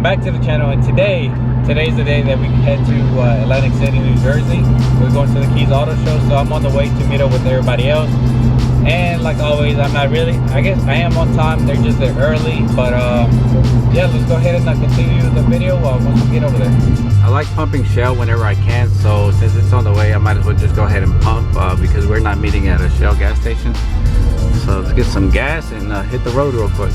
welcome back to the channel. And today's the day that we head to Atlantic City, New Jersey. We're going to the Kies Auto Show, so I'm on the way to meet up with everybody else. And like always, I'm not really, I guess I am on time, they're just there early. But yeah, let's go ahead and continue the video once we get over there. I like pumping Shell whenever I can, so since it's on the way, I might as well just go ahead and pump because we're not meeting at a Shell gas station. So let's get some gas and hit the road real quick.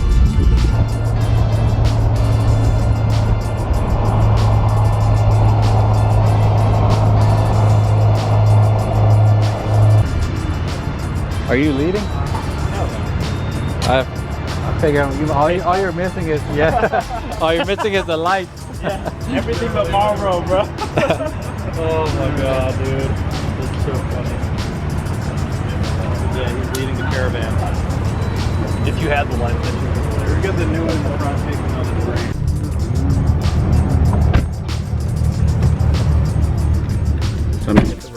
Are you leading? No. I figure all you're missing is all you're missing is the lights. Yeah, everything but Marlboro, bro. Oh my god, dude, that's so funny. Yeah, he's leading the caravan. If you had the lights, then you would. We got the new one in the front taking on the parade. So I'm gonna hit the road.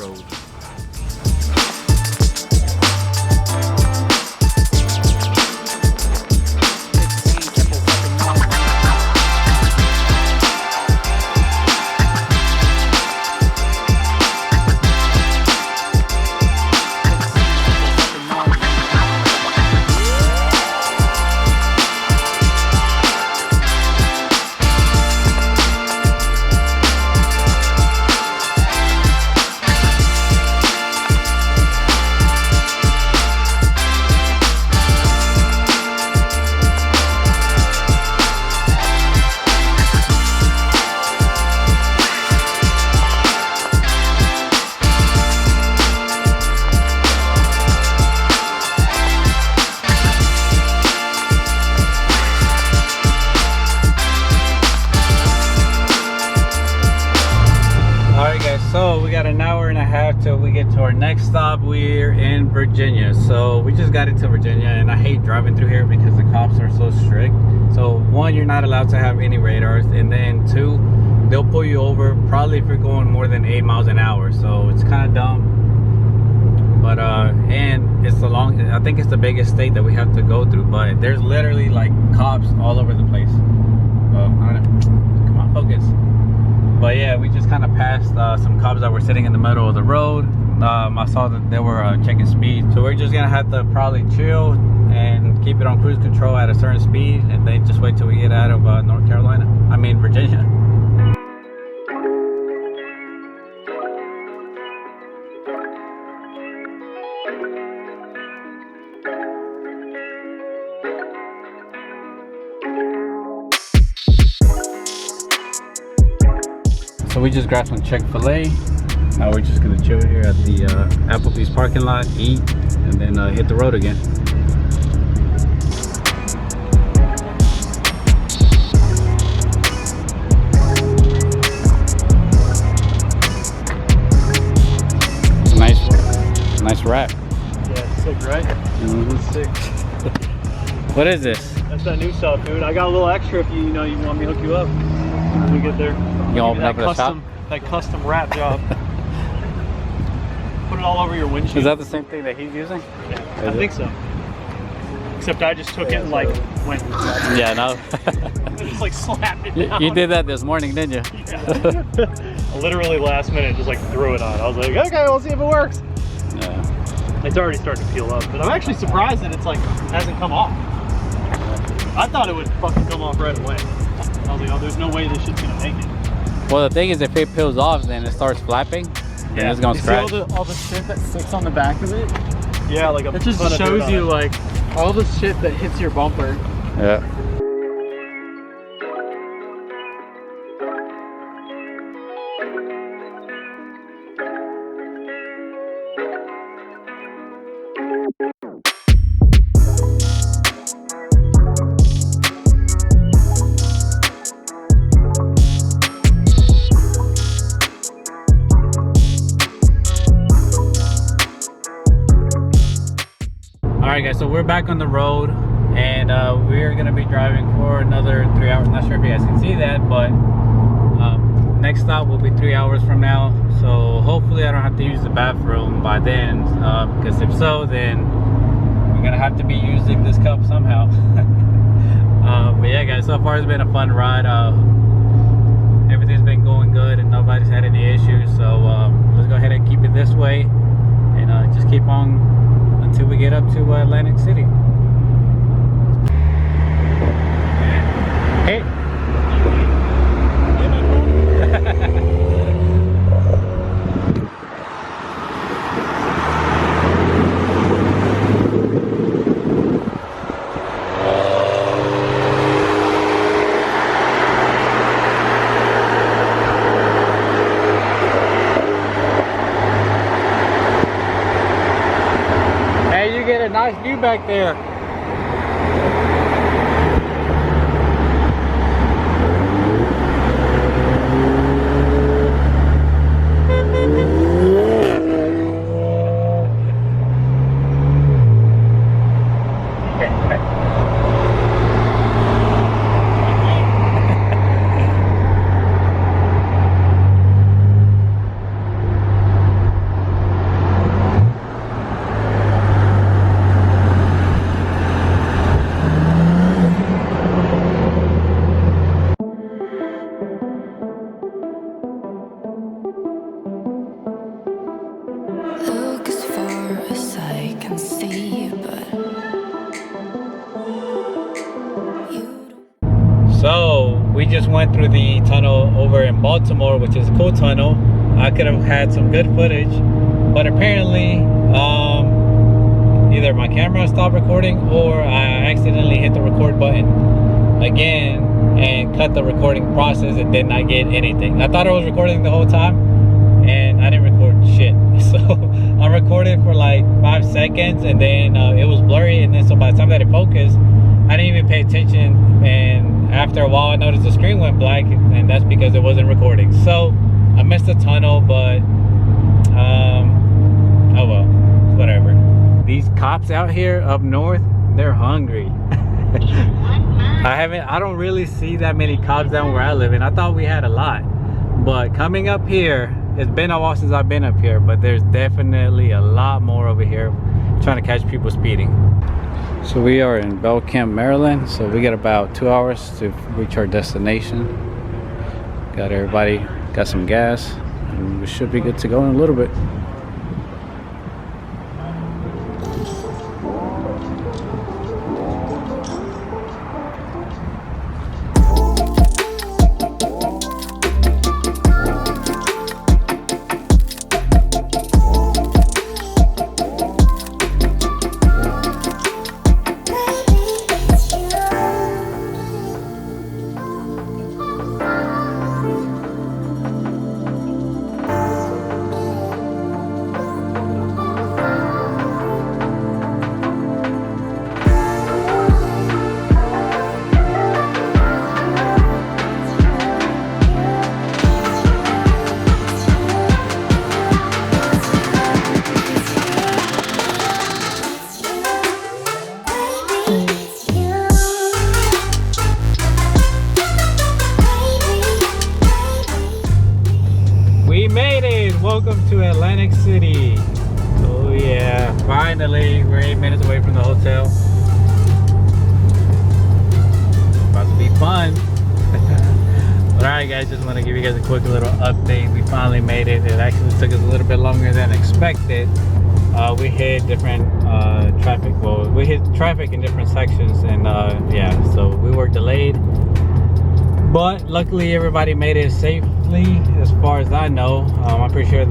So we got an hour and a half till we get to our next stop. We're in Virginia. So we just got into Virginia, and I hate driving through here because the cops are so strict. So one, you're not allowed to have any radars, and then two, they'll pull you over probably if you're going more than 8 miles an hour. So it's kind of dumb. But and it's I think it's the biggest state that we have to go through, but there's literally like cops all over the place. Come on, focus. But yeah, we just kind of passed some cops that were sitting in the middle of the road. I saw that they were checking speed. So we're just gonna have to probably chill and keep it on cruise control at a certain speed, and then just wait till we get out of Virginia. So we just grabbed some Chick-fil-A. Now we're just gonna chill here at the Applebee's parking lot, eat, and then hit the road again. Nice wrap. Yeah, sick, right? Mm-hmm. Sick. What is this? That's that new stuff, dude. I got a little extra if you want me to hook you up when we get there. You open up the shop? That custom wrap job. Put it all over your windshield. Is that the same thing that he's using? Yeah, I think so. Except I just took it and like went. Yeah, no. I just like slapped it down. You did that this morning, didn't you? Yeah. Literally last minute, just like threw it on. I was like, okay, we'll see if it works. Yeah. It's already starting to peel up, but I'm actually surprised that it's like hasn't come off. I thought it would fucking come off right away. I was like, oh, there's no way this shit's gonna make it. Well, the thing is, if it peels off, then it starts flapping, and it's gonna scratch. See all the shit that sticks on the back of it? Yeah, like it just shows you like all the shit that hits your bumper. Yeah. Alright guys, so we're back on the road, and we're going to be driving for another 3 hours. Not sure if you guys can see that, but next stop will be 3 hours from now. So hopefully I don't have to use the bathroom by then, because if so, then we're going to have to be using this cup somehow. But yeah guys, so far it's been a fun ride. everything's been going good and nobody's had any issues. So let's go ahead and keep it this way and just keep on until we get up to Atlantic City. Hey. Hey, you get a nice view back there. Look as far as I can see, but you don't. So we just went through the tunnel over in Baltimore, which is a cool tunnel. I could have had some good footage, but apparently either my camera stopped recording or I accidentally hit the record button again and cut the recording process and did not get anything. I thought I was recording the whole time and I didn't record shit. So I recorded for like 5 seconds and then it was blurry, and then so by the time that it focused, I didn't even pay attention, and after a while I noticed the screen went black, and that's because it wasn't recording. So I missed the tunnel, but oh well, whatever. These cops out here up north, they're hungry. I don't really see that many cops down where I live, and I thought we had a lot, but coming up here, it's been a while since I've been up here, but there's definitely a lot more over here trying to catch people speeding. So we are in Belcamp, Maryland, so we got about 2 hours to reach our destination. Got everybody, got some gas, and we should be good to go in a little bit. Welcome to Atlantic City. Oh yeah, finally we're 8 minutes away from the hotel. About to be fun. But alright guys, just want to give you guys a quick little update. We finally made it. It actually took us a little bit longer than expected. We hit different traffic. Well, we hit traffic in different sections, and yeah, so we were delayed. But luckily everybody made it safely, as far as I know. I'm pretty sure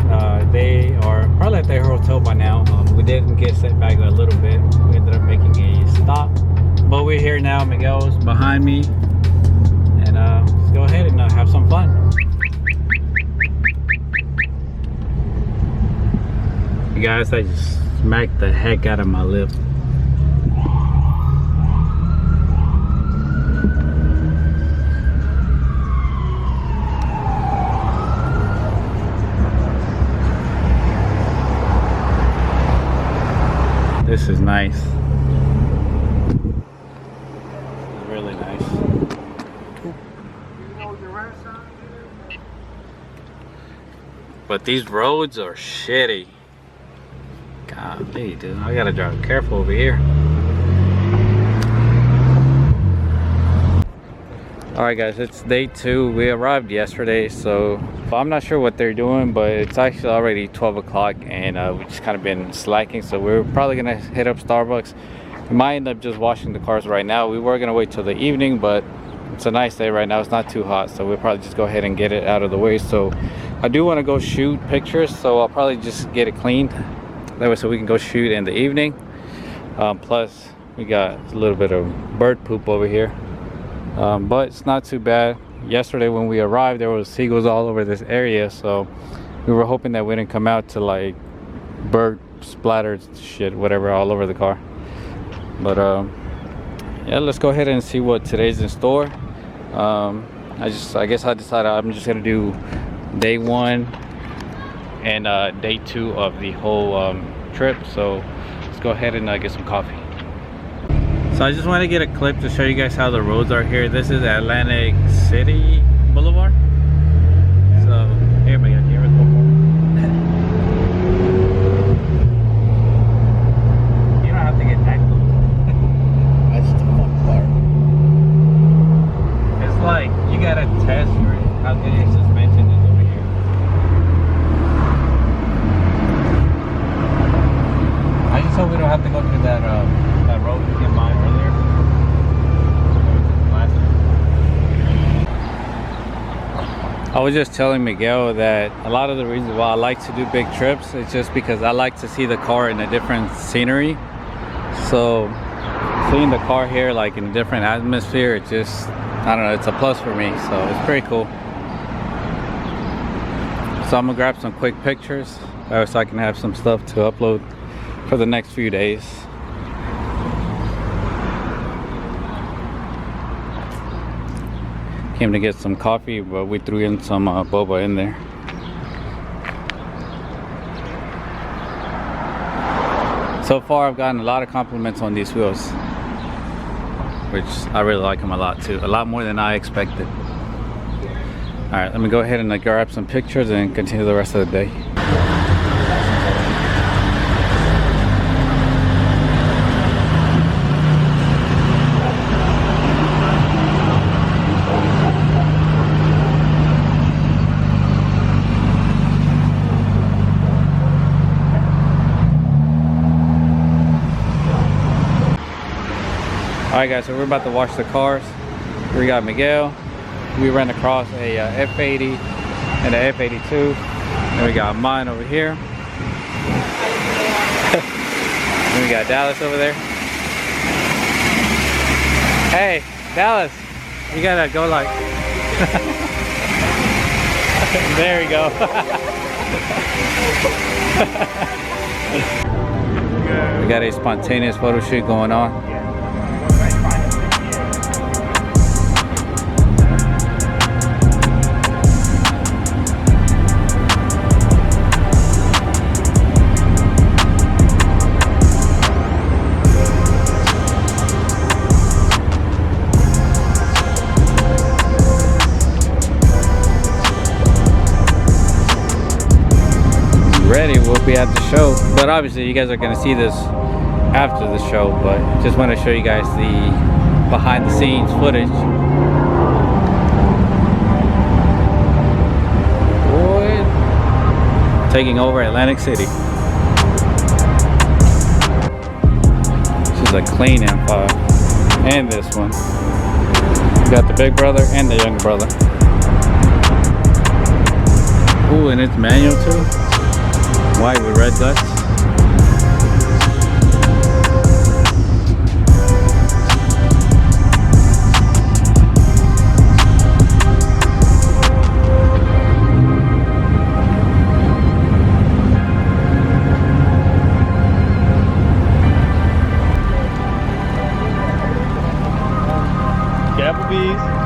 they are probably at their hotel by now. We didn't get set back a little bit. We ended up making a stop. But we're here now. Miguel's behind me. And let's go ahead and have some fun. You guys, I just smacked the heck out of my lip. This is nice. Really nice. But these roads are shitty. Golly, dude. I gotta drive careful over here. Alright guys, it's day 2. We arrived yesterday, so I'm not sure what they're doing, but it's actually already 12 o'clock and we've just kind of been slacking, so we're probably gonna hit up Starbucks. We might end up just washing the cars right now. We were gonna wait till the evening, but it's a nice day right now. It's not too hot, so we'll probably just go ahead and get it out of the way. So I do want to go shoot pictures, so I'll probably just get it cleaned that way so we can go shoot in the evening. Plus we got a little bit of bird poop over here. But it's not too bad. Yesterday when we arrived, there was seagulls all over this area, so we were hoping that we didn't come out to like bird splattered shit, whatever, all over the car. But yeah, let's go ahead and see what today's in store. I guess I decided I'm just gonna do day 1 and day 2 of the whole trip. So let's go ahead and get some coffee. So I just want to get a clip to show you guys how the roads are here. This is Atlantic City Boulevard. So here we go. Here we go. You don't have to get that close. That's the fun part. It's like you gotta test how good your suspension is over here. I just hope we don't have to go through that road we came by earlier. I was just telling Miguel that a lot of the reasons why I like to do big trips is just because I like to see the car in a different scenery. So seeing the car here like in a different atmosphere, it just, I don't know, it's a plus for me. So it's pretty cool. So I'm gonna grab some quick pictures so I can have some stuff to upload for the next few days. Came to get some coffee, but we threw in some boba in there. So far I've gotten a lot of compliments on these wheels, which I really like them a lot too, a lot more than I expected. Alright, let me go ahead and grab some pictures and continue the rest of the day. Alright guys, so we're about to wash the cars. We got Miguel. We ran across a F80 and a F82. And we got mine over here. And we got Dallas over there. Hey, Dallas, you gotta go like... There we go. We got a spontaneous photo shoot going on. Ready, we'll be at the show, but obviously you guys are going to see this after the show, but just want to show you guys the behind the scenes footage. Boy, taking over Atlantic City. This is a clean M5, and this one. You got the big brother and the younger brother. Ooh, and it's manual too. White with red guts. Applebee's.